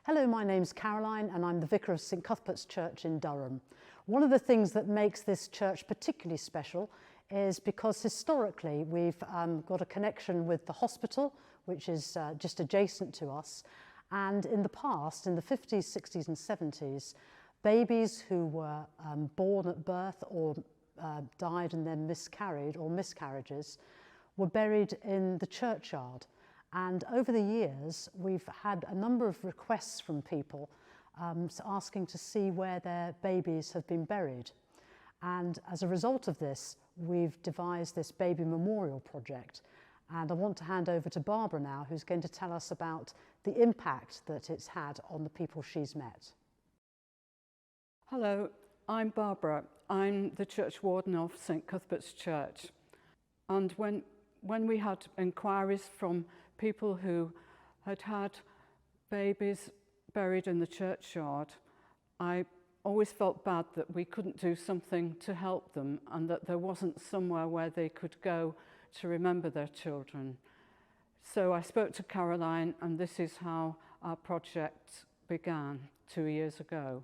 Hello, my name's Caroline and I'm the vicar of St Cuthbert's Church in Durham. One of the things that makes this church particularly special is because historically we've got a connection with the hospital, which is just adjacent to us. And in the past, in the 50s, 60s and 70s, babies who were born at birth or died and then miscarried or miscarriages were buried in the churchyard. And over the years, we've had a number of requests from people asking to see where their babies have been buried. And as a result of this, we've devised this baby memorial project. And I want to hand over to Barbara now, who's going to tell us about the impact that it's had on the people she's met. Hello, I'm Barbara. I'm the church warden of St Cuthbert's Church. And when we had inquiries from people who had had babies buried in the churchyard, I always felt bad that we couldn't do something to help them and that there wasn't somewhere where they could go to remember their children. So I spoke to Caroline, and this is how our project began 2 years ago.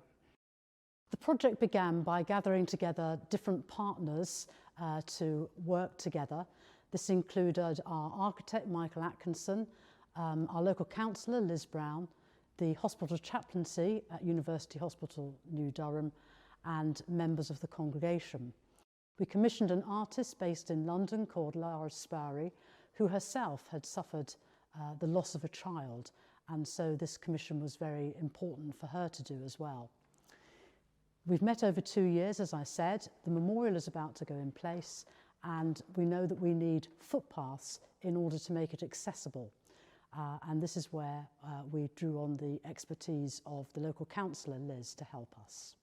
The project began by gathering together different partners to work together. This included our architect, Michael Atkinson, our local councillor, Liz Brown, the hospital chaplaincy at University Hospital, New Durham, and members of the congregation. We commissioned an artist based in London called Lara Sparry, who herself had suffered the loss of a child, and so this commission was very important for her to do as well. We've met over 2 years, as I said. The memorial is about to go in place, and we know that we need footpaths in order to make it accessible. And this is where we drew on the expertise of the local councillor, Liz, to help us.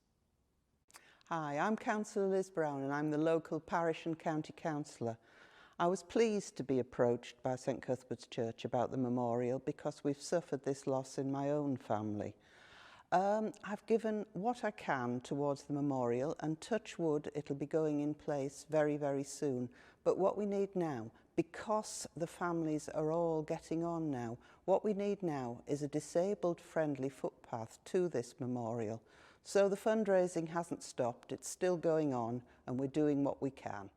Hi, I'm Councillor Liz Brown and I'm the local parish and county councillor. I was pleased to be approached by St Cuthbert's Church about the memorial because we've suffered this loss in my own family. I've given what I can towards the memorial, and touch wood, it'll be going in place very, very soon. But what we need now, because the families are all getting on now, what we need now is a disabled friendly footpath to this memorial. So the fundraising hasn't stopped, it's still going on, and we're doing what we can.